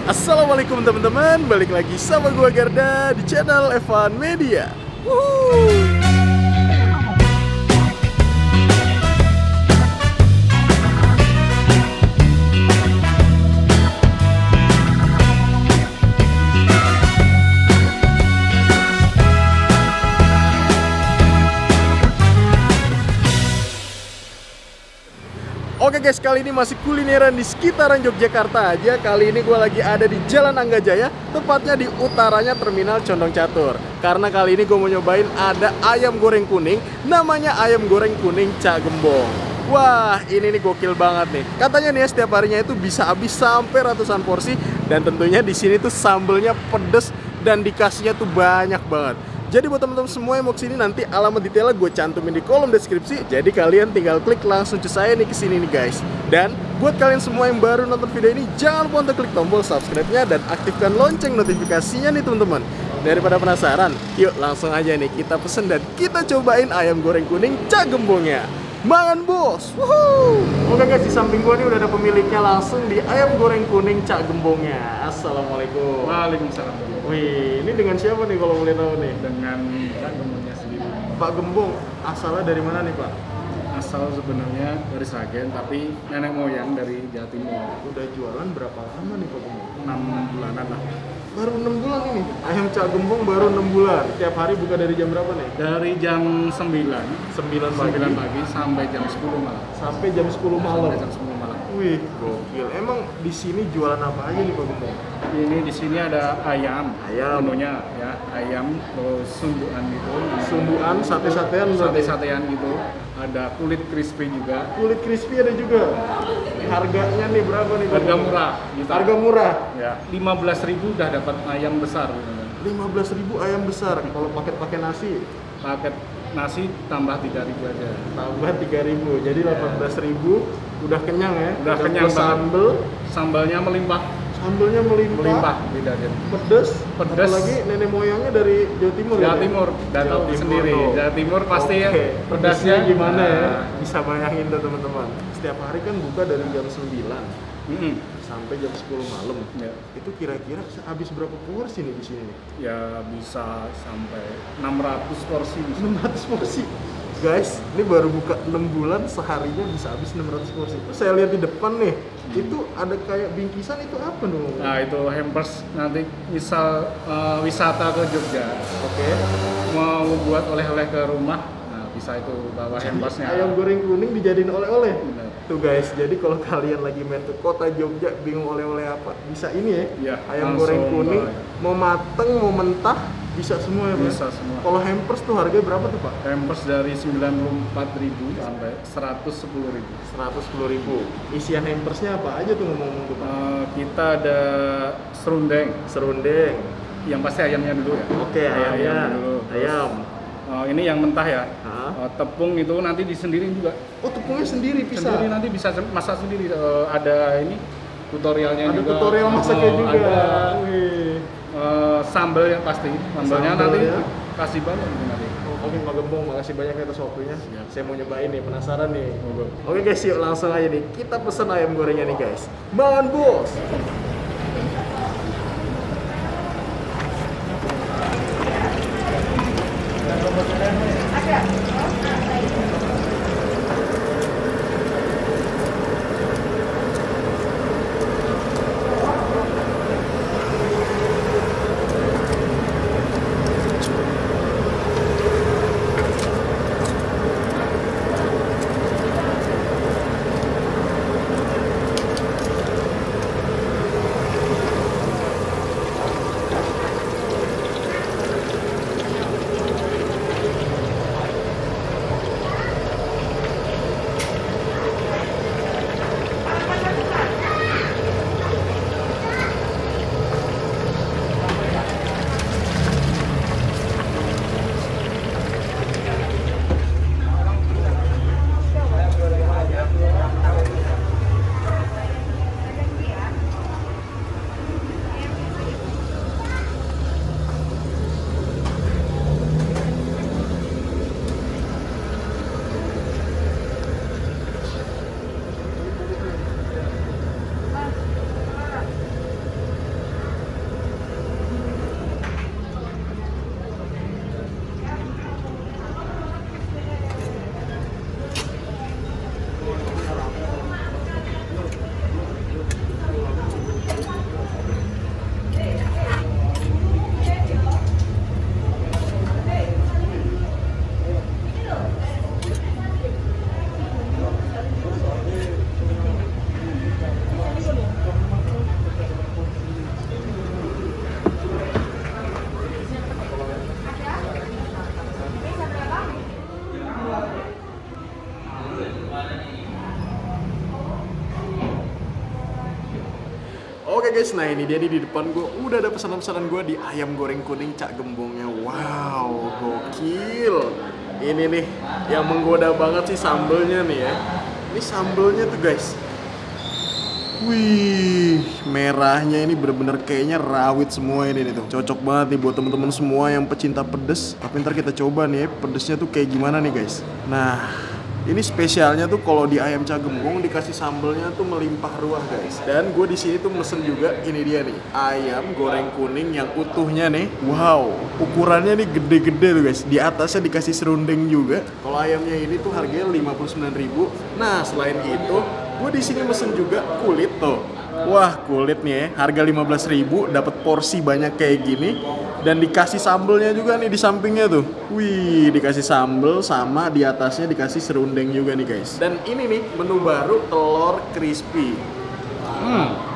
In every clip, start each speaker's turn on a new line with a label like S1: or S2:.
S1: Assalamualaikum teman-teman, balik lagi sama gua Garda di channel Evan Media. Wuhu. Oke guys, kali ini masih kulineran di sekitaran Yogyakarta aja. Kali ini gue lagi ada di Jalan Anggajaya, tepatnya di utaranya Terminal Condongcatur. Karena kali ini gue mau nyobain ada ayam goreng kuning, namanya ayam goreng kuning Cak Gembong. Wah, ini nih gokil banget nih. Katanya nih ya, setiap harinya itu bisa habis sampai ratusan porsi. Dan tentunya di sini tuh sambelnya pedes dan dikasihnya tuh banyak banget. Jadi buat teman-teman semua yang mau kesini, nanti alamat detailnya gue cantumin di kolom deskripsi. Jadi kalian tinggal klik langsung ke saya nih kesini nih guys. Dan buat kalian semua yang baru nonton video ini, jangan lupa untuk klik tombol subscribe-nya dan aktifkan lonceng notifikasinya nih teman-teman. Daripada penasaran, yuk langsung aja nih kita pesen dan kita cobain ayam goreng kuning Cak Gembongnya. Mangan bos! Woohoo! Oke guys, di samping gua nih udah ada pemiliknya langsung di ayam goreng kuning Cak Gembongnya. Assalamualaikum.
S2: Waalaikumsalam.
S1: Wih, ini dengan siapa nih kalau boleh tahu nih?
S2: Dengan Pak Gembongnya sendiri.
S1: Pak Gembong, asalnya dari mana nih Pak?
S2: Asal sebenarnya dari Sragen, tapi nenek moyang dari Jawa Timur.
S1: Udah jualan berapa lama nih Pak Gembong?
S2: 6 bulanan lah.
S1: Baru 6 bulan ini? Ayam Cak Gembong baru 6 bulan. Tiap hari buka dari jam berapa nih?
S2: Dari jam 9
S1: pagi
S2: sampai jam 10 malam.
S1: Sampai jam 10 malam?
S2: Sampai jam 10 malam.
S1: Wih, gokil. Emang di sini jualan apa aja nih Pak Gembong?
S2: Ini di sini ada ayam.
S1: Ayam.
S2: Menunya ya, ayam terus sunduan gitu.
S1: Sunduan, sate-satean berarti?
S2: Sate-satean gitu. Ada kulit crispy juga.
S1: Kulit crispy ada juga. Harganya nih berapa nih?
S2: Harga murah. Gitu.
S1: Harga murah?
S2: Ya, 15.000 udah dapat ayam besar.
S1: 15.000 ayam besar. Kalau pakai nasi?
S2: Paket nasi tambah 3.000 aja.
S1: Tambah 3.000. Jadi 18.000 udah kenyang ya.
S2: Udah kenyang
S1: sambel.
S2: Sambalnya melimpah.
S1: Sambelnya melimpah.
S2: Tidak ada.
S1: Pedes. Apalagi nenek moyangnya dari Jawa Timur.
S2: Jawa Timur. Udah tahu sendiri. Jawa Timur pasti ya.
S1: Pedasnya gimana ya? Bisa bayangin tuh teman-teman. Setiap hari kan buka dari jam 9 sampai jam 10 malam. Ya. Itu kira-kira habis berapa porsi nih di sini nih?
S2: Ya bisa sampai 600 porsi.
S1: 600 porsi. Guys, ini baru buka 6 bulan, seharinya bisa habis 600 porsi. Saya lihat di depan nih, itu ada kayak bingkisan, itu apa dong?
S2: Nah, itu hampers nanti misal wisata ke Jogja.
S1: Oke.
S2: Mau buat oleh-oleh ke rumah, nah bisa itu bawa hampersnya.
S1: Ayam goreng kuning dijadiin oleh-oleh.
S2: Benar.
S1: Tuh guys, jadi kalau kalian lagi main ke kota Jogja bingung oleh-oleh apa, bisa ini ya,
S2: ya
S1: ayam goreng kuning, mau mateng, mau mentah, bisa semua ya Pak?
S2: Bisa semua.
S1: Kalau hampers tuh harganya berapa tuh Pak?
S2: Hampers dari 94.000 sampai 110.000.
S1: 110.000. Isian hampersnya apa aja tuh ngomong-ngomong tuh Pak?
S2: Kita ada serundeng.
S1: Serundeng.
S2: Yang pasti ayamnya dulu ya.
S1: Oke, ayamnya dulu. Ayam.
S2: Ini yang mentah ya. Tepung itu nanti disendirin juga.
S1: Oh, tepungnya sendiri bisa?
S2: Sendiri nanti bisa masak sendiri. Ada ini tutorialnya
S1: ada
S2: juga.
S1: Ada tutorial masaknya juga.
S2: Ada sambal ya pasti. Sambalnya nanti ya? Kasih banyak nanti.
S1: Oke Pak Gembong, makasih banyak atas waktunya. Ya. Saya mau nyobain nih, penasaran nih. Oke guys, yuk langsung aja nih. Kita pesen ayam gorengnya nih guys. Mangan bos! guys, nah ini dia nih di depan gue udah ada pesanan-pesanan gue di ayam goreng kuning cak gembongnya. Wow, gokil. Ini nih yang menggoda banget sih sambelnya nih ya. Ini sambelnya tuh guys. Wih, merahnya ini bener-bener kayaknya rawit semua ini nih tuh. Cocok banget nih buat temen-temen semua yang pecinta pedes. Tapi ntar kita coba nih ya, pedesnya tuh kayak gimana nih guys. Nah, ini spesialnya tuh kalau di ayam cagembong dikasih sambelnya tuh melimpah ruah guys. Dan gue di sini tuh mesen juga ini dia nih, ayam goreng kuning yang utuhnya nih. Wow, ukurannya nih gede-gede tuh guys. Di atasnya dikasih serundeng juga. Kalau ayamnya ini tuh harganya 59.000. Nah, selain itu gue di sini mesen juga kulit tuh. Wah, kulit nih ya, harga 15.000, dapat porsi banyak kayak gini dan dikasih sambelnya juga nih di sampingnya tuh. Wih, dikasih sambel sama di atasnya dikasih serundeng juga nih guys. Dan ini nih menu baru telur crispy.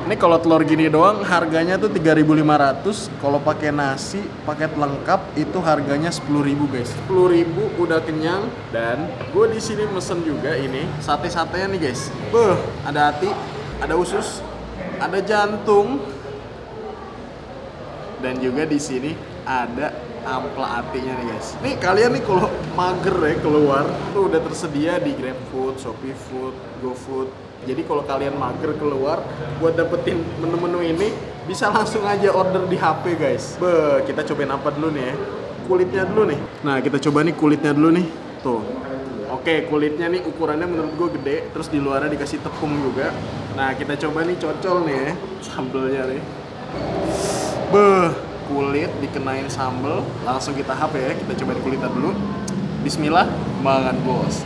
S1: Ini kalau telur gini doang harganya tuh 3.500. Kalau pakai nasi, paket lengkap itu harganya 10.000 guys. 10.000 udah kenyang. Dan gue di sini mesen juga ini sate-satenya nih guys. Ada hati, ada usus, ada jantung. Dan juga di sini ada ampla hatinya nih guys. Nih kalian nih kalau mager ya keluar tuh udah tersedia di GrabFood, ShopeeFood, GoFood. Jadi kalau kalian mager keluar buat dapetin menu-menu ini bisa langsung aja order di HP guys. Kita cobain apa dulu nih ya? Kulitnya dulu nih. Nah, kita coba nih kulitnya dulu nih. Tuh. Oke, kulitnya nih ukurannya menurut gue gede, terus di luarnya dikasih tepung juga. Nah, kita coba nih cocol nih ya, sambelnya nih. Kulit dikenain sambel, langsung kita hap ya. Kita cobain kulitnya dulu. Bismillah, makan bos.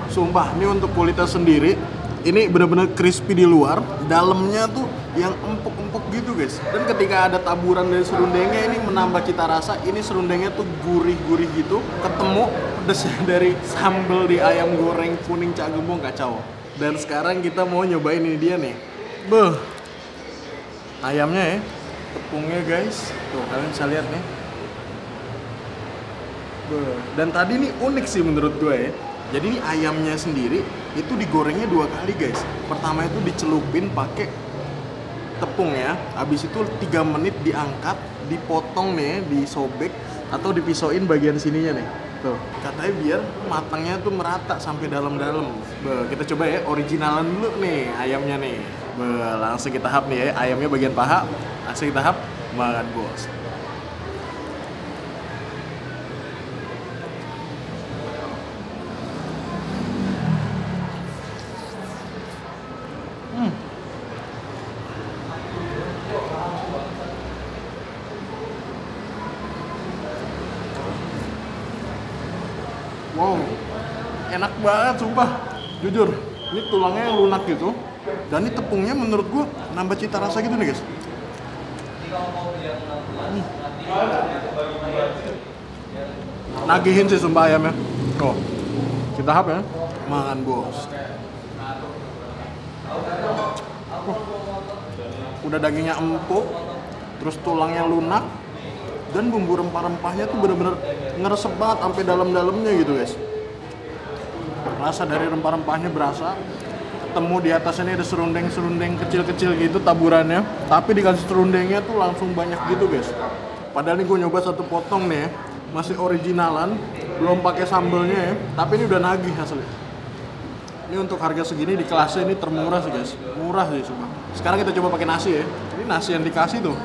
S1: Sumpah, ini untuk kulitnya sendiri, ini benar-benar crispy di luar, dalamnya tuh yang empuk-empuk gitu guys. Dan ketika ada taburan dari serundengnya ini menambah cita rasa. Ini serundengnya tuh gurih-gurih gitu, ketemu pedesnya dari sambal di ayam goreng kuning cak gembong kacau. Dan sekarang kita mau nyobain ini dia nih. Ayamnya ya, tepungnya guys. Tuh, kalian bisa lihat nih. Dan tadi nih unik sih menurut gue ya. Jadi ini ayamnya sendiri itu digorengnya 2 kali guys. Pertama itu dicelupin pakai tepung ya. Habis itu 3 menit diangkat, dipotong nih, disobek atau dipisauin bagian sininya nih. Tuh, katanya biar matangnya tuh merata sampai dalam-dalam. Kita coba ya originalan dulu nih ayamnya nih. Langsung kita hap nih ya, ayamnya bagian paha. Langsung kita hap, makan bos. Wow, enak banget sumpah. Jujur, ini tulangnya yang lunak gitu. Dan ini tepungnya menurut gua nambah cita rasa gitu nih guys. Nagihin sih sumpah ayamnya. Oh, kita hap ya. Makan bos. Udah dagingnya empuk, terus tulangnya lunak. Dan bumbu rempah-rempahnya tuh bener-bener ngeresep banget sampai dalam-dalamnya gitu guys. Rasa dari rempah-rempahnya berasa. Ketemu di atasnya ini ada serundeng-serundeng kecil-kecil gitu taburannya. Tapi dikasih serundengnya tuh langsung banyak gitu guys. Padahal ini gue nyoba 1 potong nih ya. Masih originalan, belum pakai sambelnya ya. Tapi ini udah nagih hasilnya. Ini untuk harga segini di kelasnya ini termurah sih guys. Murah sih sumpah. Sekarang kita coba pakai nasi ya. Ini nasi yang dikasih tuh.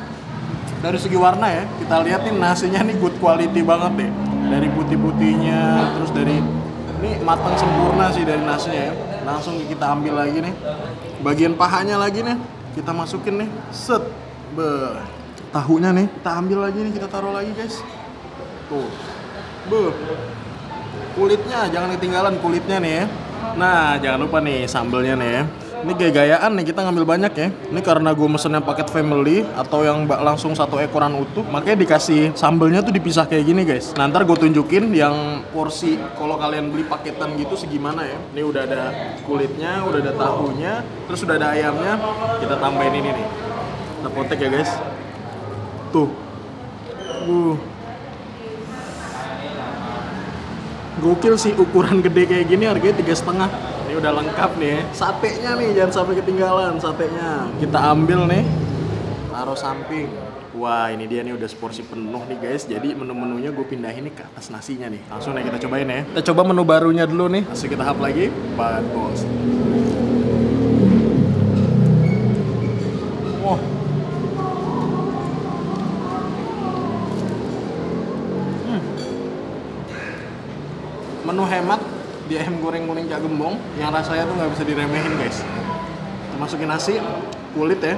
S1: Dari segi warna ya, kita lihat nih nasinya nih good quality banget deh. Dari putih-putihnya, terus dari ini matang sempurna sih dari nasinya ya. Langsung kita ambil lagi nih. Bagian pahanya lagi nih, kita masukin nih. Set. Tahunya nih, kita ambil lagi nih, kita taruh lagi guys. Tuh. Kulitnya jangan ketinggalan kulitnya nih ya. Nah, jangan lupa nih sambelnya nih ya. Ini gaya-gayaan nih, kita ngambil banyak ya. Ini karena gue mesennya paket family atau yang langsung 1 ekoran utuh, makanya dikasih sambelnya tuh dipisah kayak gini guys. Nah, ntar gue tunjukin yang porsi kalau kalian beli paketan gitu segimana ya. Ini udah ada kulitnya, udah ada tahunya, terus udah ada ayamnya. Kita tambahin ini nih. Kita potek ya guys. Tuh. Gokil sih, ukuran gede kayak gini harganya 3,5. Ini udah lengkap nih ya. Satenya nih, jangan sampai ketinggalan satenya. Kita ambil nih, taruh samping. Wah, ini dia nih udah seporsi penuh nih guys. Jadi menu-menunya gue pindahin nih ke atas nasinya nih. Langsung nih kita cobain ya. Kita coba menu barunya dulu nih. Langsung kita hap lagi. Banget bos. Wah. Menu hemat di ayam goreng kuning Cak Gembong yang rasanya tuh nggak bisa diremehin guys. Kita masukin nasi, kulit ya.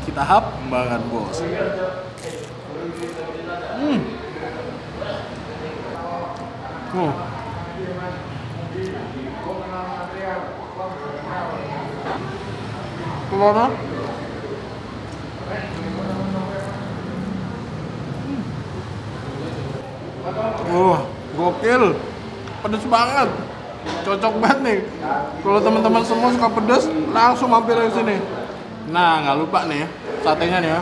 S1: Kita hap banget bos. Telurnya gokil, pedes banget, cocok banget nih. Kalau teman-teman semua suka pedes, langsung mampir ke sini. Nah, nggak lupa nih ya, satenya nih ya.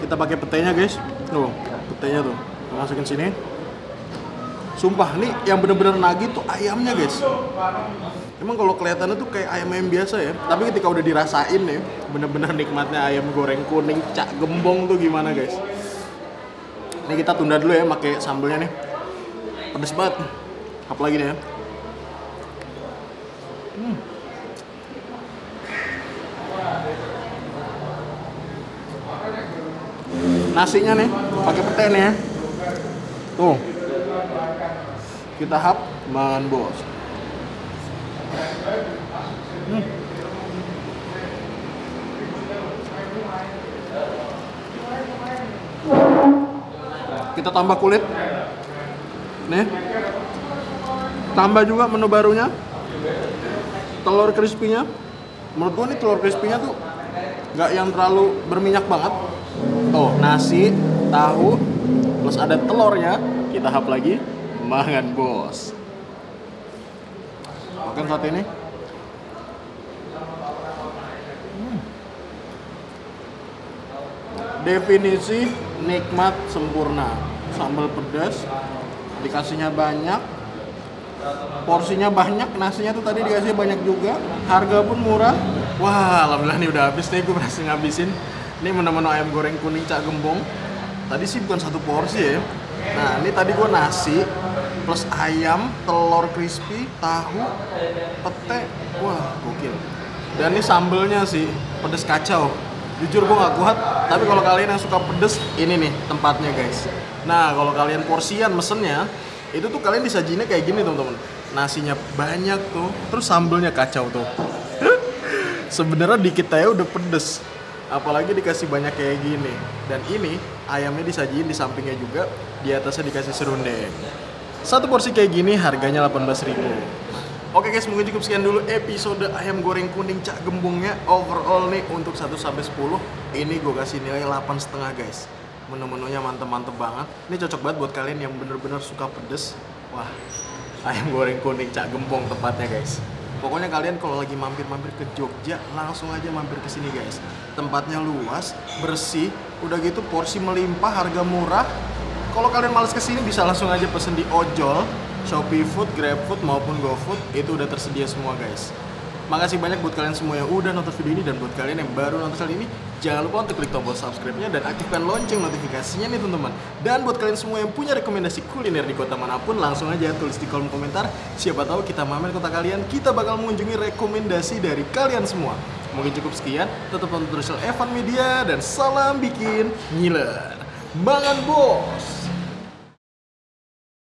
S1: Kita pakai petenya guys, tuh petenya tuh, masukin sini. Sumpah nih, yang bener-bener nagih tuh ayamnya guys. Emang kalau kelihatannya tuh kayak ayam-ayam biasa ya, tapi ketika udah dirasain nih, bener-bener nikmatnya ayam goreng kuning Cak Gembong tuh gimana guys. Ini kita tunda dulu ya, pakai sambelnya nih. Pedes banget. Hap lagi nih ya. Nasinya nih, pakai pete nih ya. Tuh. Kita hap, makan bos. Kita tambah kulit nih, tambah juga menu barunya telur crispy-nya. Menurut gua nih telur crispy-nya tuh nggak yang terlalu berminyak banget. Tuh nasi, tahu, plus ada telurnya. Kita hap lagi, makan bos. Makan sate ini. Definisi nikmat sempurna. Sambal pedas, dikasihnya banyak, porsinya banyak, nasinya tuh tadi dikasih banyak juga, harga pun murah. Wah, alhamdulillah nih udah habis nih, gue berhasil ngabisin. Ini menu-menu ayam goreng kuning Cak Gembong. Tadi sih bukan satu porsi ya. Nah, ini tadi gue nasi plus ayam, telur crispy, tahu, pete. Wah, gokil. Dan ini sambelnya sih pedes kacau. Jujur gue gak kuat, tapi kalau kalian yang suka pedes, ini nih tempatnya guys. Nah, kalau kalian porsian mesennya, itu tuh kalian disajinya kayak gini teman-teman. Nasinya banyak tuh, terus sambelnya kacau tuh. Sebenarnya dikit aja udah pedes, apalagi dikasih banyak kayak gini. Dan ini ayamnya disajiin di sampingnya juga, di atasnya dikasih serundeng. Satu porsi kayak gini harganya 18.000. Oke guys, mungkin cukup sekian dulu episode ayam goreng kuning Cak Gembongnya. Overall nih untuk 1 sampai 10, ini gue kasih nilai 8,5 guys. Menu-menunya mantep-mantep banget. Ini cocok banget buat kalian yang bener-bener suka pedes. Wah, ayam goreng kuning Cak Gembong tempatnya guys. Pokoknya kalian kalau lagi mampir-mampir ke Jogja, langsung aja mampir ke sini guys. Tempatnya luas, bersih, udah gitu porsi melimpah, harga murah. Kalau kalian males kesini bisa langsung aja pesen di ojol, Shopee Food, Grab Food maupun GoFood, itu udah tersedia semua guys. Makasih banyak buat kalian semua yang udah nonton video ini, dan buat kalian yang baru nonton kali ini, jangan lupa untuk klik tombol subscribe-nya dan aktifkan lonceng notifikasinya nih teman-teman. Dan buat kalian semua yang punya rekomendasi kuliner di kota manapun, langsung aja tulis di kolom komentar. Siapa tahu kita mampir kota kalian, kita bakal mengunjungi rekomendasi dari kalian semua. Mungkin cukup sekian, tetap tonton terus Evan Media dan salam bikin ngiler. Banget bos.